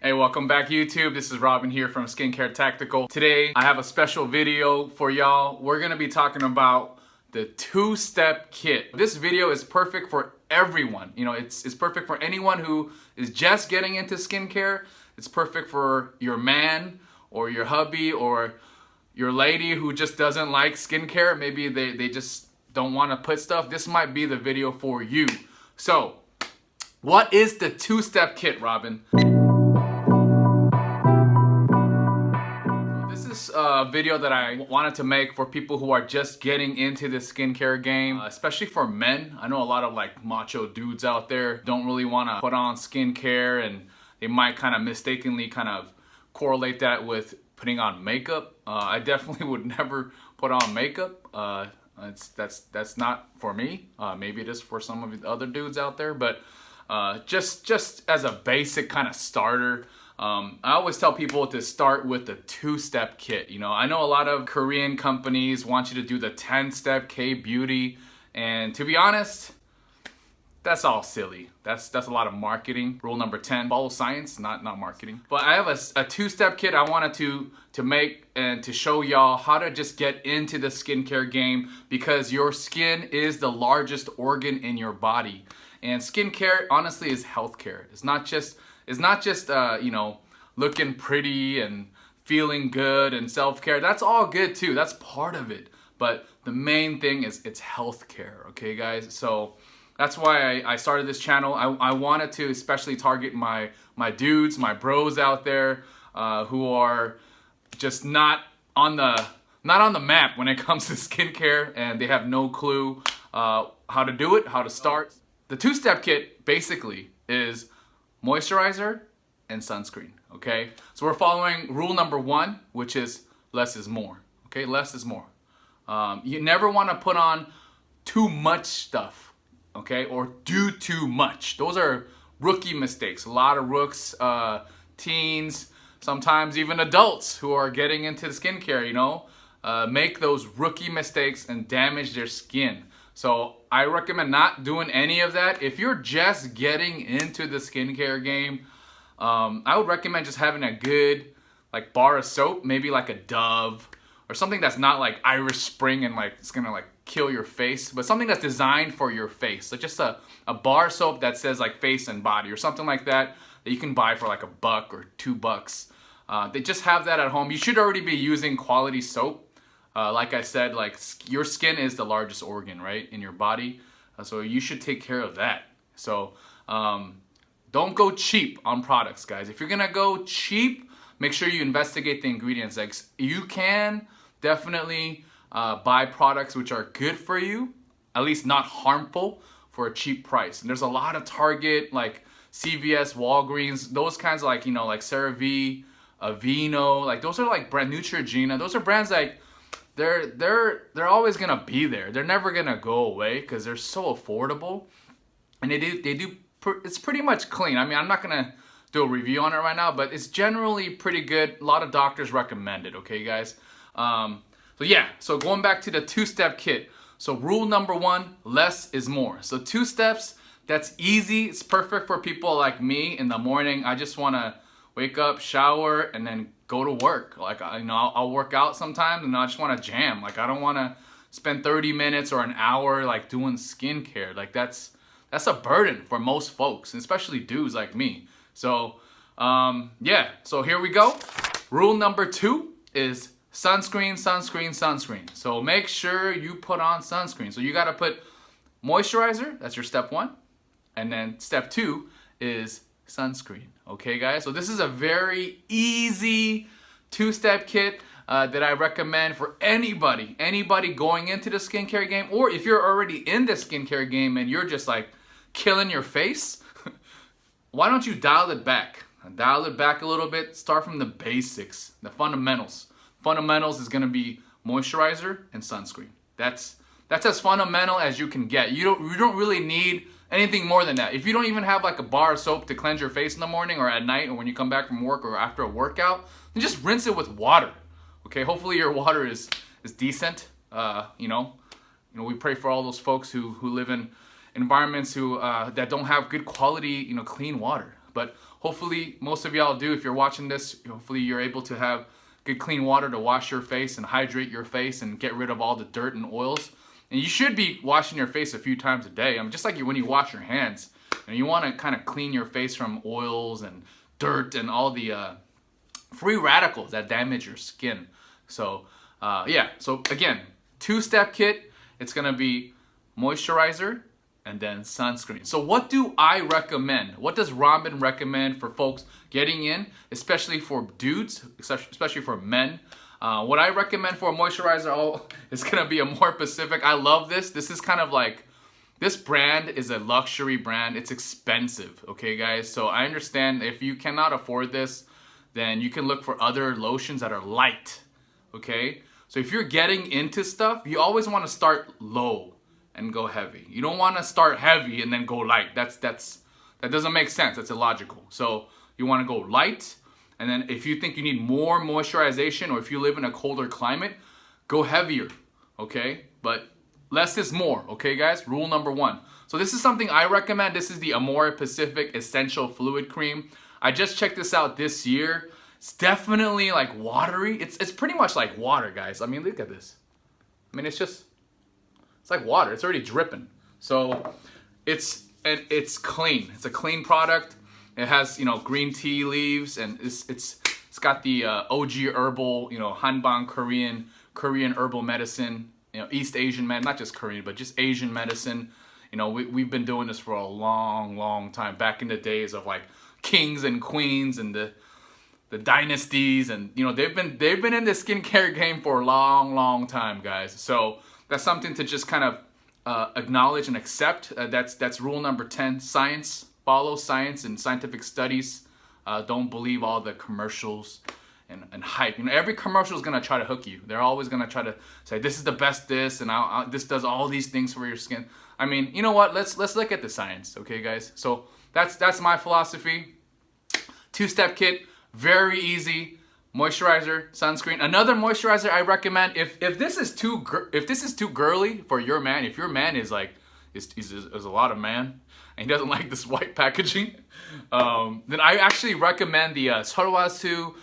Hey, welcome back YouTube. This is Robin here from Skincare Tactical. Today, I have a special video for y'all. We're gonna be talking about the two-step kit. This video is perfect for everyone. You know, it's perfect for anyone who is just getting into skincare. It's perfect for your man or your hubby or your lady who just doesn't like skincare. Maybe they just don't wanna put stuff. This might be the video for you. So, what is the two-step kit, Robin? A video that I wanted to make for people who are just getting into the skincare game, especially for men. I know a lot of like macho dudes out there don't really want to put on skincare, and they might kind of mistakenly kind of correlate that with putting on makeup. I definitely would never put on makeup. That's not for me. Maybe it is for some of the other dudes out there, but just as a basic kind of starter, I always tell people to start with the two-step kit. You know, I know a lot of Korean companies want you to do the 10-step kbeauty, and to be honest, that's all silly. That's a lot of marketing. Rule number 10, follow science, not marketing. But I have a two-step kit I wanted to make and to show y'all how to just get into the skincare game, because your skin is the largest organ in your body. And skincare, honestly, is healthcare. It's not just you know, looking pretty and feeling good and self-care. That's all good too. That's part of it. But the main thing is it's healthcare, okay guys? So that's why I started this channel. I wanted to especially target my dudes, my bros out there who are just not on the map when it comes to skincare, and they have no clue how to do it, how to start. The two-step kit basically is moisturizer and sunscreen, okay? So we're following rule number 1, which is less is more, okay? Less is more. You never want to put on too much stuff, okay? Or do too much. Those are rookie mistakes. A lot of rooks, teens, sometimes even adults who are getting into the skincare, you know, make those rookie mistakes and damage their skin. So I recommend not doing any of that. If you're just getting into the skincare game, I would recommend just having a good like bar of soap, maybe like a Dove or something that's not like Irish Spring and like it's gonna like kill your face, but something that's designed for your face. So just a bar soap that says like face and body or something like that you can buy for like $1 or $2. They just have that at home. You should already be using quality soap. Like I said, like your skin is the largest organ, right, in your body. So you should take care of that. So don't go cheap on products, guys. If you're gonna go cheap, make sure you investigate the ingredients. Like you can definitely buy products which are good for you, at least not harmful, for a cheap price. And there's a lot of Target, like CVS, Walgreens, those kinds of like, you know, like CeraVe, Aveeno, like those are like brand Neutrogena. Those are brands like they're always gonna be there. They're never gonna go away because they're so affordable, and it's pretty much clean. I mean, I'm not gonna do a review on it right now, but it's generally pretty good. A lot of doctors recommend it. Okay, guys. So yeah. So going back to the two-step kit. So rule number 1: less is more. So 2 steps. That's easy. It's perfect for people like me in the morning. I just wanna wake up, shower, and then go to work. Like, you know, I'll work out sometimes and I just want to jam. Like, I don't want to spend 30 minutes or an hour like doing skincare. Like that's a burden for most folks, especially dudes like me. So yeah, so here we go. Rule number 2 is sunscreen, sunscreen, sunscreen. So make sure you put on sunscreen. So you got to put moisturizer, that's your step 1. And then step 2 is sunscreen. Okay, guys? So this is a very easy 2-step kit that I recommend for anybody going into the skincare game, or if you're already in the skincare game and you're just like killing your face, why don't you dial it back? Dial it back a little bit. Start from the basics, the fundamentals. Fundamentals is gonna be moisturizer and sunscreen. That's as fundamental as you can get. You don't really need anything more than that. If you don't even have like a bar of soap to cleanse your face in the morning or at night or when you come back from work or after a workout, then just rinse it with water. Okay, hopefully your water is decent. You know, we pray for all those folks who live in environments that don't have good quality, clean water. But hopefully most of y'all do. If you're watching this, hopefully you're able to have good clean water to wash your face and hydrate your face and get rid of all the dirt and oils. And you should be washing your face a few times a day. I mean, just like when you wash your hands, and you want to kind of clean your face from oils and dirt and all the free radicals that damage your skin. So yeah, so again, 2-step kit. It's gonna be moisturizer and then sunscreen. So what do I recommend? What does Robin recommend for folks getting in, especially for dudes, especially for men? What I recommend for a moisturizer is gonna be a more Pacific. I love this. This is kind of like, this brand is a luxury brand. It's expensive, okay guys? So I understand if you cannot afford this, then you can look for other lotions that are light, okay? So if you're getting into stuff, you always wanna start low and go heavy. You don't wanna start heavy and then go light. That doesn't make sense, that's illogical. So you wanna go light, and then if you think you need more moisturization, or if you live in a colder climate, go heavier, okay? But less is more, okay guys? Rule number 1. So this is something I recommend. This is the Amore Pacific Essential Fluid Cream. I just checked this out this year. It's definitely like watery. It's pretty much like water, guys. I mean, look at this. I mean, it's like water. It's already dripping. So it's clean. It's a clean product. It has, you know, green tea leaves, and it's got the OG herbal, you know, Hanbang Korean herbal medicine, you know, East Asian not just Korean, but just Asian medicine. You know, we've been doing this for a long time, back in the days of like kings and queens and the dynasties, and you know, they've been in the skincare game for a long time, guys. So that's something to just kind of acknowledge and accept. That's rule number 10. Science. Follow science and scientific studies. Don't believe all the commercials and hype. You know, every commercial is gonna try to hook you. They're always gonna try to say this is the best this, and this does all these things for your skin. I mean, you know what? Let's look at the science, okay, guys? So that's my philosophy. 2-step kit, very easy. Moisturizer, sunscreen. Another moisturizer I recommend, if this is too girly for your man, if your man is like is a lot of man and he doesn't like this white packaging, then I actually recommend the Sorwasu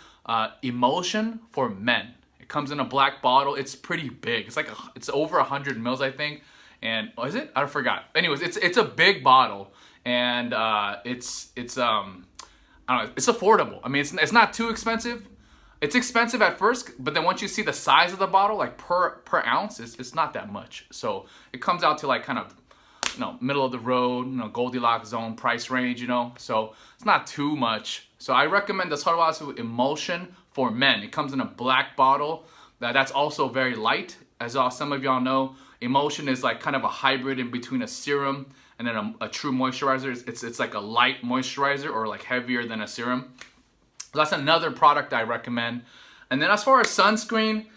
Emulsion for men. It comes in a black bottle. It's pretty big. It's over 100 mils, I think. And is it? I forgot. Anyways, it's a big bottle, and it's I don't know. It's affordable. I mean, it's not too expensive. It's expensive at first, but then once you see the size of the bottle, like per ounce, it's not that much. So it comes out to like kind of, you know, middle of the road, you know, Goldilocks zone price range, you know. So it's not too much. So I recommend the Sorwasu Emulsion for men. It comes in a black bottle. That's also very light. As some of y'all know, Emulsion is like kind of a hybrid in between a serum and then a true moisturizer. It's like a light moisturizer, or like heavier than a serum. So that's another product I recommend. And then as far as sunscreen,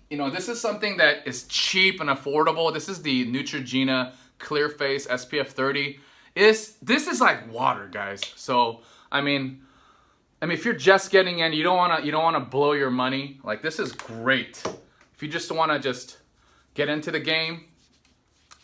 you know, this is something that is cheap and affordable. This is the Neutrogena Clear Face SPF 30. This is like water, guys. So I mean, if you're just getting in, you don't wanna blow your money. Like, this is great. If you just wanna get into the game,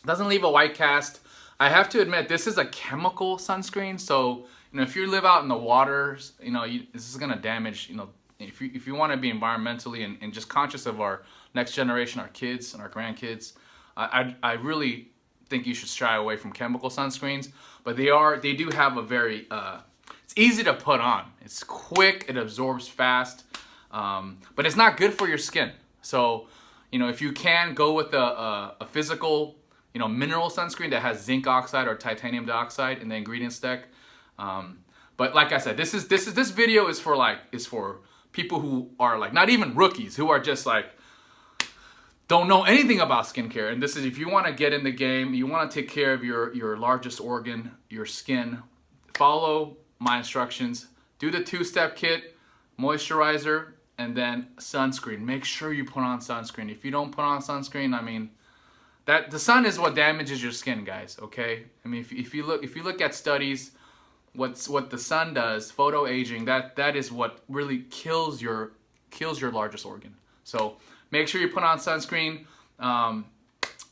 doesn't leave a white cast. I have to admit, this is a chemical sunscreen, so you know, if you live out in the waters, you know, this is gonna damage. You know, if you want to be environmentally and just conscious of our next generation, our kids and our grandkids, I really think you should shy away from chemical sunscreens. But they do have a very it's easy to put on. It's quick. It absorbs fast, but it's not good for your skin. So you know, if you can go with a physical, you know, mineral sunscreen that has zinc oxide or titanium dioxide in the ingredients deck. But like I said, this video is for people who are like not even rookies, who are just like don't know anything about skincare. And this is if you want to get in the game, you want to take care of your largest organ, your skin. Follow my instructions. Do the 2-step kit, moisturizer, and then sunscreen. Make sure you put on sunscreen. If you don't put on sunscreen, I mean, that the sun is what damages your skin, guys. Okay. I mean, if you look at studies, what the sun does, photo aging, that is what really kills your largest organ. So make sure you put on sunscreen. I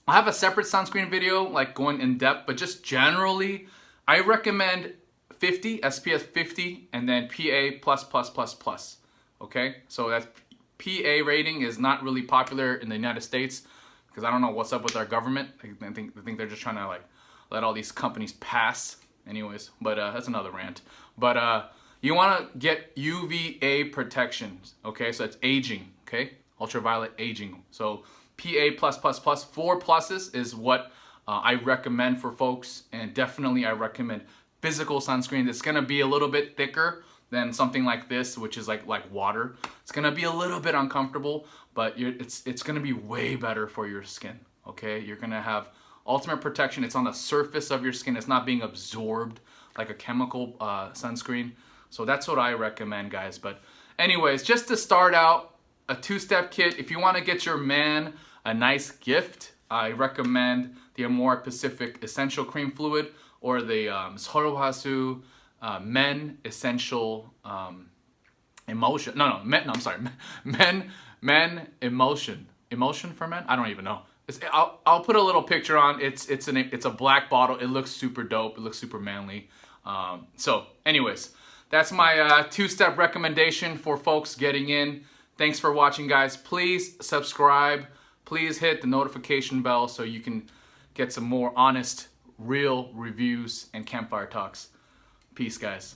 have a separate sunscreen video, like going in depth, but just generally, I recommend 50, SPF 50, and then PA++++. Okay, so that's PA rating is not really popular in the United States because I don't know what's up with our government. I think they're just trying to like let all these companies pass. Anyways, but that's another rant. But you want to get UVA protection. Okay, so it's aging. Okay, ultraviolet aging. So PA+++, 4 pluses is what I recommend for folks, and definitely I recommend physical sunscreen. It's gonna be a little bit thicker than something like this, which is like water. It's gonna be a little bit uncomfortable, but it's gonna be way better for your skin. Okay, you're gonna have ultimate protection. It's on the surface of your skin. It's not being absorbed like a chemical sunscreen. So that's what I recommend, guys. But anyways, just to start out, a 2-step kit. If you want to get your man a nice gift, I recommend the Amore Pacific Essential Cream Fluid or the Sorohasu Men Essential Emotion. Men Emotion for men. I don't even know. I'll put a little picture on. It's a black bottle. It looks super dope. It looks super manly. So anyways, that's my 2-step recommendation for folks getting in. Thanks for watching, guys. Please subscribe. Please hit the notification bell so you can get some more honest, real reviews and campfire talks. Peace, guys.